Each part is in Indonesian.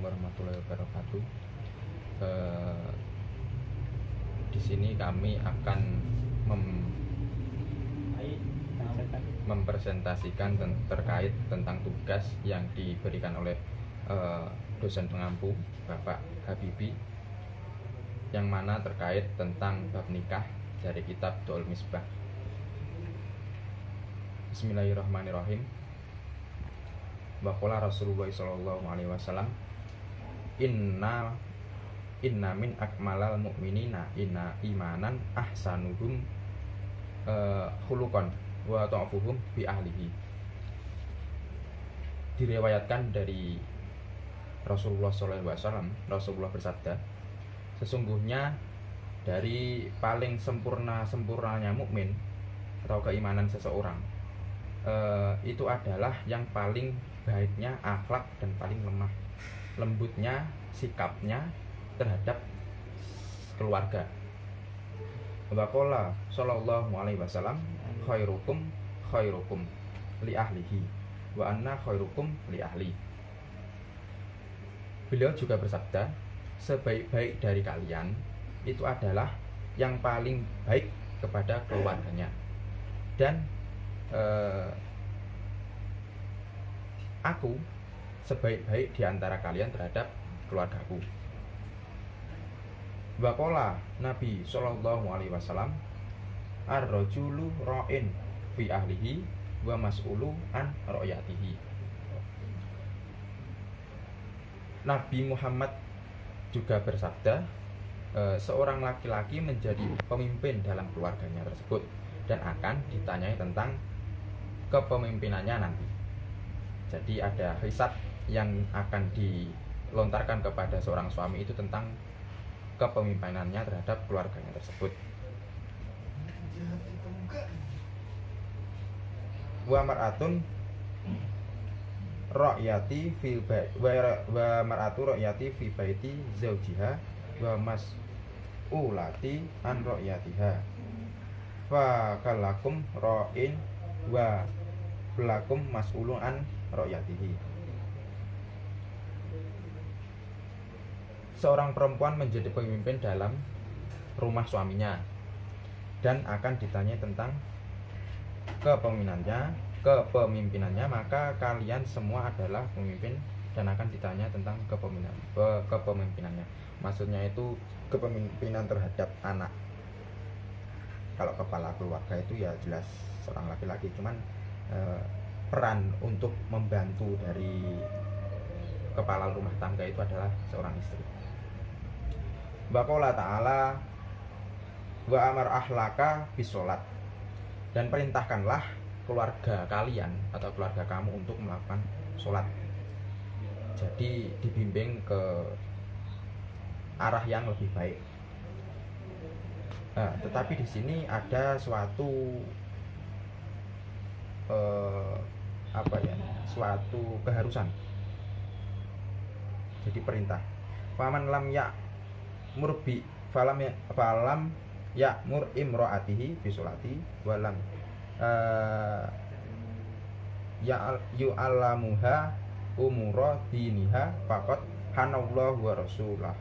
Assalamualaikum warahmatullahi wabarakatuh. Di sini kami akan mempresentasikan terkait tentang tugas yang diberikan oleh dosen pengampu Bapak Habibi, yang mana terkait tentang bab nikah dari kitab Du'aul Misbah. Bismillahirrahmanirrahim. Wa qala Rasulullah sallallahu alaihi wasallam, inna min akmalal mu'minina inna imanan ahsanuhum khuluqan wa ta'afuhum bi ahlihi. Diriwayatkan dari Rasulullah sallallahu alaihi wasallam, Rasulullah bersabda, sesungguhnya dari paling sempurnanya mukmin atau keimanan seseorang itu adalah yang paling baiknya akhlak dan paling lembutnya sikapnya terhadap keluarga. Wa qala sallallahu alaihi wasallam, khairukum li ahlihi wa anna khairukum li ahli. Beliau juga bersabda, sebaik-baik dari kalian itu adalah yang paling baik kepada keluarganya, dan aku sebaik-baik di antara kalian terhadap keluargaku. Wa qala Nabi sallallahu alaihi wasallam, ar-rajulu ra'in fi ahlihi wa mas'ulu an ra'yatihi. Nabi Muhammad juga bersabda, seorang laki-laki menjadi pemimpin dalam keluarganya tersebut dan akan ditanyai tentang kepemimpinannya nanti. Jadi ada hisab yang akan dilontarkan kepada seorang suami itu tentang kepemimpinannya terhadap keluarganya tersebut. Wa mar'atun ra'yati fi wa mar'atu ra'yati fi baiti zaujiha wa mas'ulati an ra'yatiha. Fa kalakum ra'in wa lakum mas'ulun an ra'yatihi. Seorang perempuan menjadi pemimpin dalam rumah suaminya dan akan ditanya tentang kepemimpinannya, maka kalian semua adalah pemimpin dan akan ditanya tentang kepemimpinannya. Maksudnya itu kepemimpinan terhadap anak. Kalau kepala keluarga itu ya jelas seorang laki-laki, cuman peran untuk membantu dari kepala rumah tangga itu adalah seorang istri. Wa qala ta'ala, wa amar ahlaka bisolat, dan perintahkanlah keluarga kalian atau keluarga kamu untuk melakukan sholat. Jadi dibimbing ke arah yang lebih baik. Tetapi di sini ada suatu suatu keharusan. Jadi perintah. Faman lam ya'mur falam ya'mur imra'atihi bisolati walam yu'allamuha umura diniha faqad hanallahu wa rasulah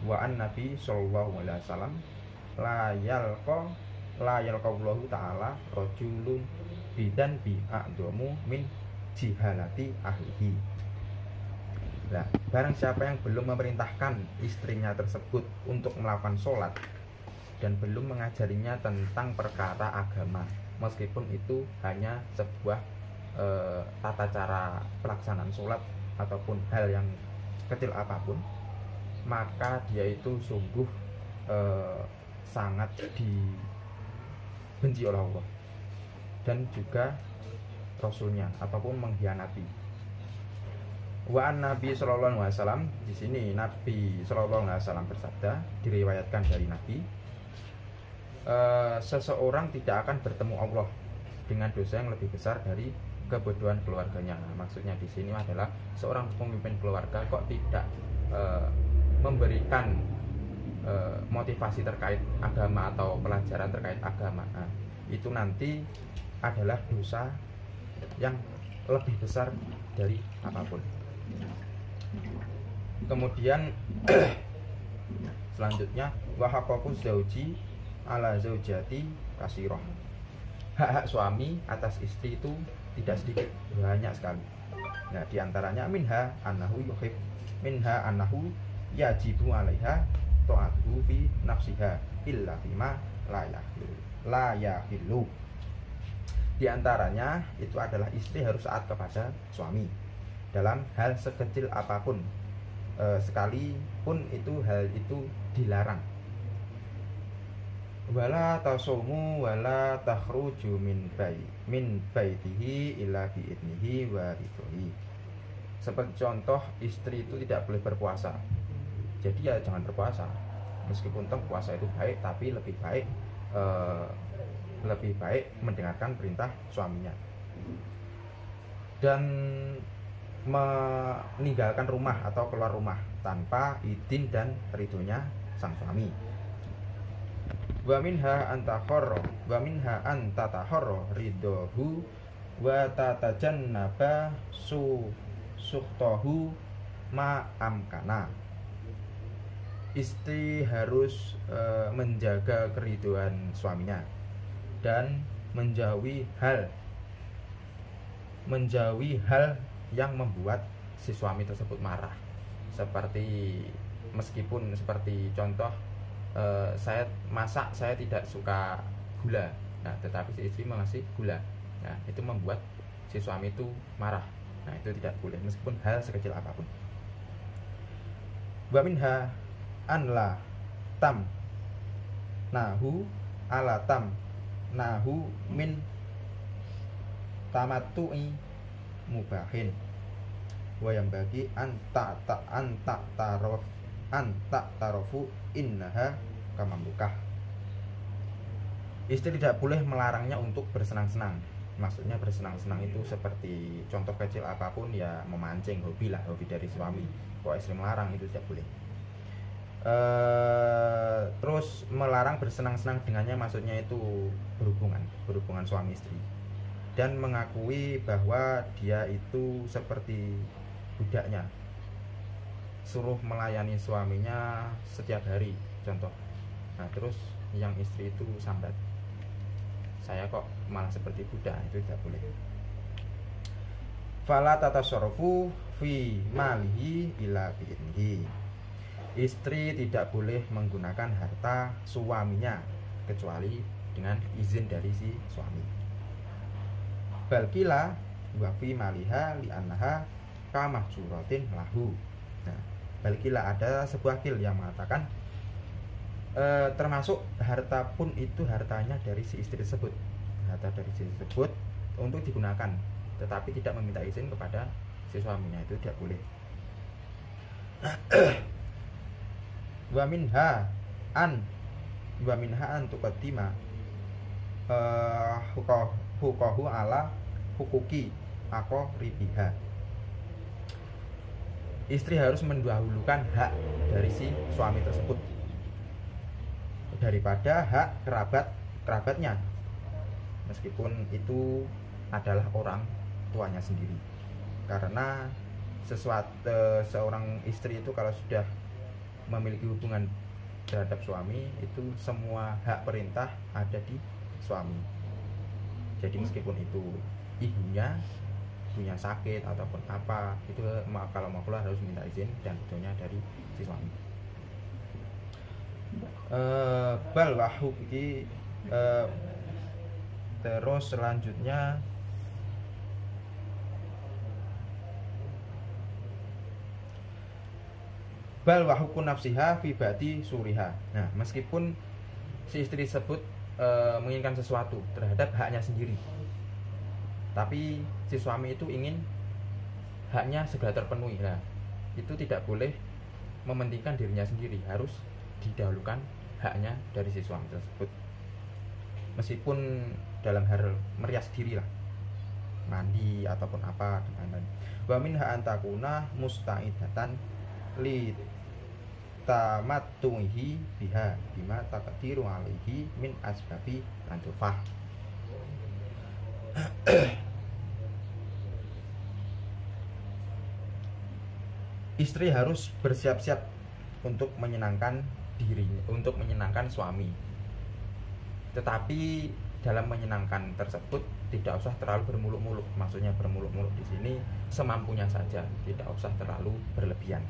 wa an nabi sallallahu alaihi wasallam la yalqallahu ta'ala rajulun bidan bi a'dhamu min jihalati ahlihi. Nah, barang siapa yang belum memerintahkan istrinya tersebut untuk melakukan sholat dan belum mengajarinya tentang perkara agama, meskipun itu hanya sebuah tata cara pelaksanaan sholat ataupun hal yang kecil apapun, maka dia itu sungguh sangat dibenci oleh Allah dan juga Rasulnya, ataupun mengkhianati. Wa an Nabi sallallahu alaihi wasallam, di sini Nabi sallallahu alaihi wasallam bersabda, diriwayatkan dari Nabi, seseorang tidak akan bertemu Allah dengan dosa yang lebih besar dari kebodohan keluarganya. Maksudnya di sini adalah seorang pemimpin keluarga kok tidak memberikan motivasi terkait agama atau pelajaran terkait agama. Nah, itu nanti adalah dosa yang lebih besar dari apapun. Kemudian selanjutnya wa haqqu zauji ala zaujati kasirah. Hak-hak suami atas istri itu tidak sedikit, banyak sekali. Nah, diantaranya minha annahu yuhib, minha annahu yajibu alaiha ta'atuhu fi nafsiha illa fima la yahillu. Di antaranya itu adalah istri harus taat kepada suami dalam hal sekecil apapun, sekalipun itu hal itu dilarang. Wala tasumu wala takhruju min baitihi illa bi idnihi wa ridhohi. Seperti contoh, istri itu tidak boleh berpuasa. Jadi ya jangan berpuasa. Meskipun puasa itu baik, tapi lebih baik mendengarkan perintah suaminya. Dan meninggalkan rumah atau keluar rumah tanpa izin dan ridhonya sang suami. Wa minha an tatahorro ridhohu wa tatajannaba sukhtohu ma amkana. Istri harus menjaga keriduan suaminya dan menjauhi hal yang membuat si suami tersebut marah. Meskipun seperti contoh, saya masak, saya tidak suka gula. Nah, tetapi si istri mengasih gula. Nah, itu membuat si suami itu marah. Nah, itu tidak boleh meskipun hal sekecil apapun. Wa minha an la tam nahu ala tam nahu min tamattu'i mubahin wa yang bagi an tarofu innaha kamamlukah. Istri tidak boleh melarangnya untuk bersenang-senang. Maksudnya bersenang-senang itu seperti contoh kecil apapun, ya memancing, hobi dari suami. Kalau istri melarang itu tidak boleh. Terus melarang bersenang-senang dengannya maksudnya itu berhubungan suami istri, dan mengakui bahwa dia itu seperti budaknya, suruh melayani suaminya setiap hari contoh. Nah, terus yang istri itu sambat, saya kok malah seperti budak, itu tidak boleh. Fala tatasarrufu fi malihi ila bi'idnihi. Istri tidak boleh menggunakan harta suaminya kecuali dengan izin dari si suami. Balkila wa fi maliha li annaha kamahsuratin lahu. Nah, balkila ada sebuah kil yang mengatakan termasuk harta pun itu hartanya dari si istri tersebut. Harta dari si istri tersebut untuk digunakan, tetapi tidak meminta izin kepada si suaminya, itu tidak boleh. Wa minha an tuqaddima hukahu ala hukuki ribiha. Istri harus mendahulukan hak dari si suami tersebut daripada hak kerabatnya, meskipun itu adalah orang tuanya sendiri. Karena seorang istri itu kalau sudah memiliki hubungan terhadap suami, itu semua hak perintah ada di suami. Jadi meskipun itu ibunya sakit ataupun apa, itu kalau mau keluar harus minta izin dan ridhonya dari si suami. Bal wahub ini terus selanjutnya bal wahukun nafsiha fi ba'di suriha. Nah, meskipun si istri tersebut menginginkan sesuatu terhadap haknya sendiri, tapi si suami itu ingin haknya segera terpenuhi, nah itu tidak boleh mementingkan dirinya sendiri, harus didahulukan haknya dari si suami tersebut, meskipun dalam hal merias diri lah, mandi ataupun apa dan lain-lain. Wa minha antakuna musta'idatan li tamattuhi biha bima taqdiru alaihi min asbabi lanjufah. istri harus bersiap-siap untuk menyenangkan dirinya, untuk menyenangkan suami. Tetapi dalam menyenangkan tersebut tidak usah terlalu bermuluk-muluk. Maksudnya bermuluk-muluk di sini semampunya saja, tidak usah terlalu berlebihan.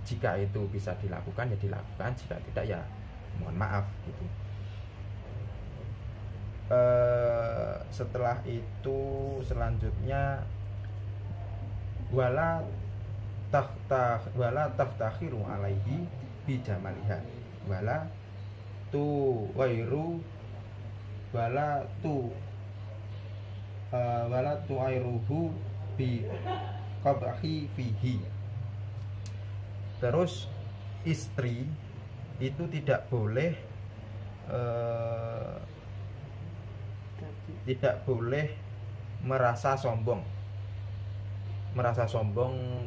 Jika itu bisa dilakukan ya dilakukan, jika tidak ya mohon maaf gitu. Setelah itu selanjutnya wala taftakhiru alaihi bijamaliha wala tu wairu wala tu airuhu bi qabhi fihi. Terus istri itu tidak boleh merasa sombong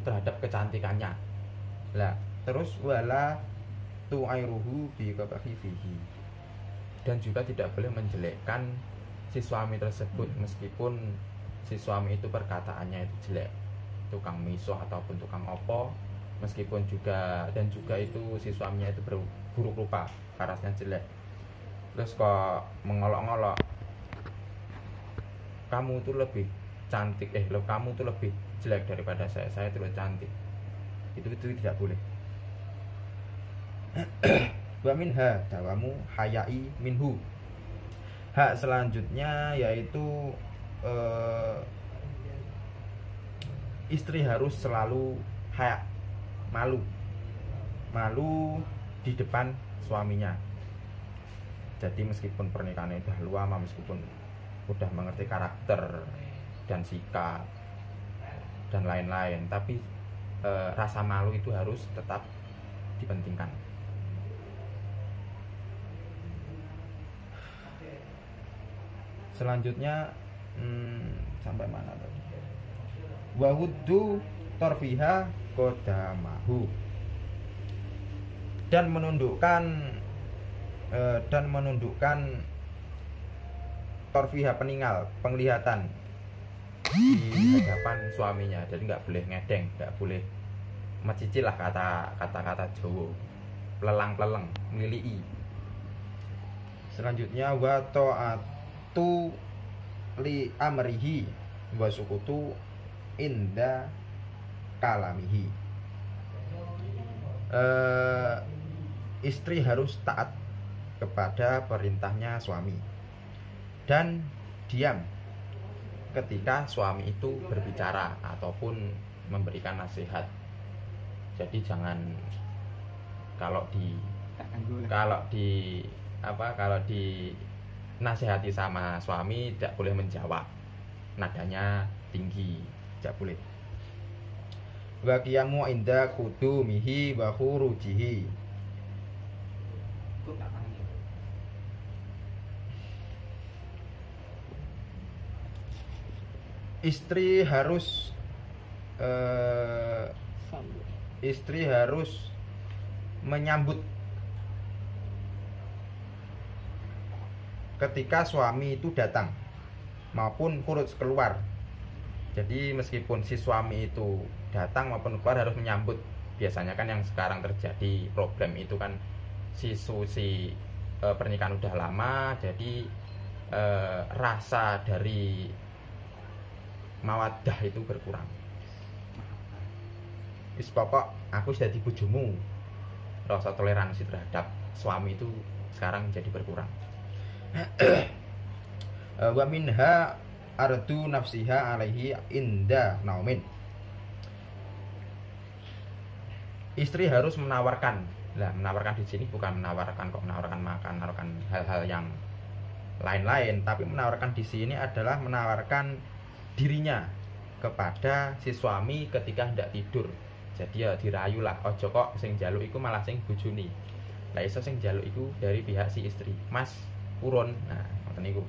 terhadap kecantikannya. Lah, terus wala tu airuhu bi qabhi fihi. Dan juga tidak boleh menjelekkan si suami tersebut meskipun si suami itu perkataannya itu jelek, tukang misuh ataupun tukang opo, meskipun juga itu si suaminya itu buruk rupa, parasnya jelek, terus kok mengolok-ngolok kamu tuh lebih cantik, kamu tuh lebih jelek daripada saya tuh lebih cantik, itu tidak boleh. Wa minha dawamu hayai minhu. Hak selanjutnya yaitu istri harus selalu haya, malu di depan suaminya. Jadi meskipun pernikahannya udah lama, meskipun udah mengerti karakter dan sikap dan lain-lain, tapi rasa malu itu harus tetap dipentingkan. Selanjutnya sampai mana tadi? Wahuddu torfiha kodamahu, dan menundukkan torfiha penglihatan di hadapan suaminya. Jadi nggak boleh ngedeng, nggak boleh macicil lah kata Jawa, pelelang milii. Selanjutnya wa ta'atu li amrihi wa sukutu inda kalamihi. Istri harus taat kepada perintahnya suami dan diam ketika suami itu berbicara ataupun memberikan nasihat. Jadi jangan kalau di nasihati sama suami tidak boleh menjawab, nadanya tinggi, tidak boleh. Wa qiyamu inda qudumihi wa khurujihi. Istri harus menyambut ketika suami itu datang maupun keluar. Jadi meskipun si suami itu datang maupun keluar harus menyambut. Biasanya kan yang sekarang terjadi problem itu kan pernikahan udah lama, jadi rasa dari mawaddah itu berkurang. Wis pokok aku sudah di bojomu, rasa toleransi terhadap suami itu sekarang jadi berkurang. Wa minha ardu nafsiha alaihi inda naumin. Istri harus menawarkan. Lah, menawarkan di sini bukan menawarkan makan, menawarkan hal-hal yang lain-lain, tapi menawarkan di sini adalah menawarkan dirinya kepada si suami ketika hendak tidur. Jadi ya dirayu lah, ojo kok sing njaluk iku malah sing bojone. Lah iso sing njaluk iku dari pihak si istri. Mas purun. Nah, ngoten niku.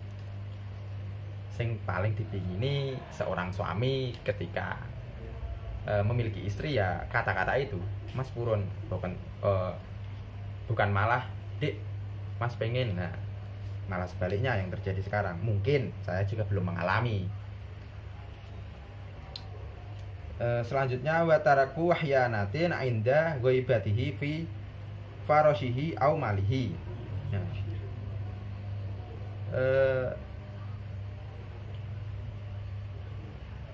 Sing paling dipingini seorang suami ketika memiliki istri ya kata-kata itu, Mas purun, bukan malah Dik, Mas pengen. Nah, malah sebaliknya yang terjadi sekarang. Mungkin saya juga belum mengalami. Selanjutnya wataraku wahyanatin inda ghaibatihi fi farashihi au malihi. Nah,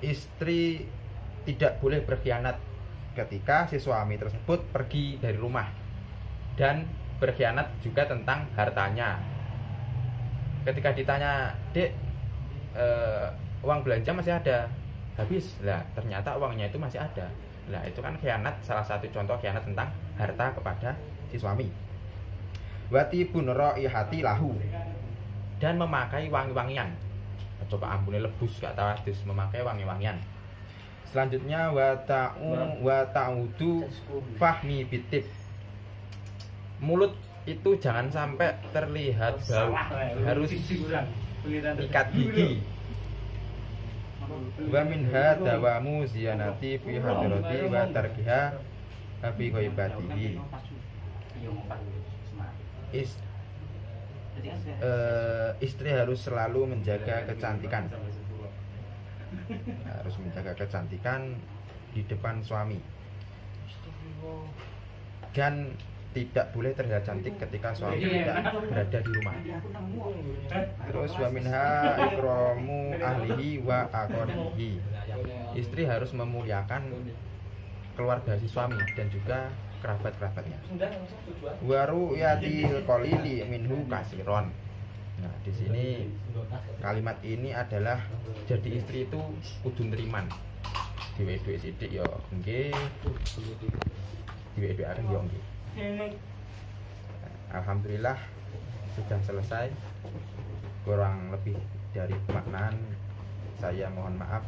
istri tidak boleh berkhianat ketika si suami tersebut pergi dari rumah, dan berkhianat juga tentang hartanya. Ketika ditanya, "Dek, uang belanja masih ada?" Habis lah, ternyata uangnya itu masih ada. Lah itu kan khianat, salah satu contoh khianat tentang harta kepada si suami. Wati bunraihati lahu, dan memakai wangi-wangian. Coba ampune lebus gak tawadus, memakai wangi-wangian. Selanjutnya wata'udu fahmi bitib. Mulut itu jangan sampai terlihat bau, harus ikat gigi. Wa minha dawamu ziyanati fi hadrati wa tarkiha fi ghaibatihi. Istri harus selalu menjaga kecantikan. Harus menjaga kecantikan di depan suami. Dan tidak boleh terlihat cantik ketika suami tidak berada di rumah. Terus wa minha ikramu ahlihi wa aqaribihi. Istri harus memuliakan keluarga si suami dan juga kerabat-kerabatnya. Wa ru'yatil qalili minhu kasiron. Nah, di sini kalimat ini adalah jadi istri itu kudu neriman. Diwe dhuwit sithik ya nggih. Diwe dhuwit akeh ya nggih. Alhamdulillah sudah selesai. Kurang lebih dari pemaknaan saya mohon maaf.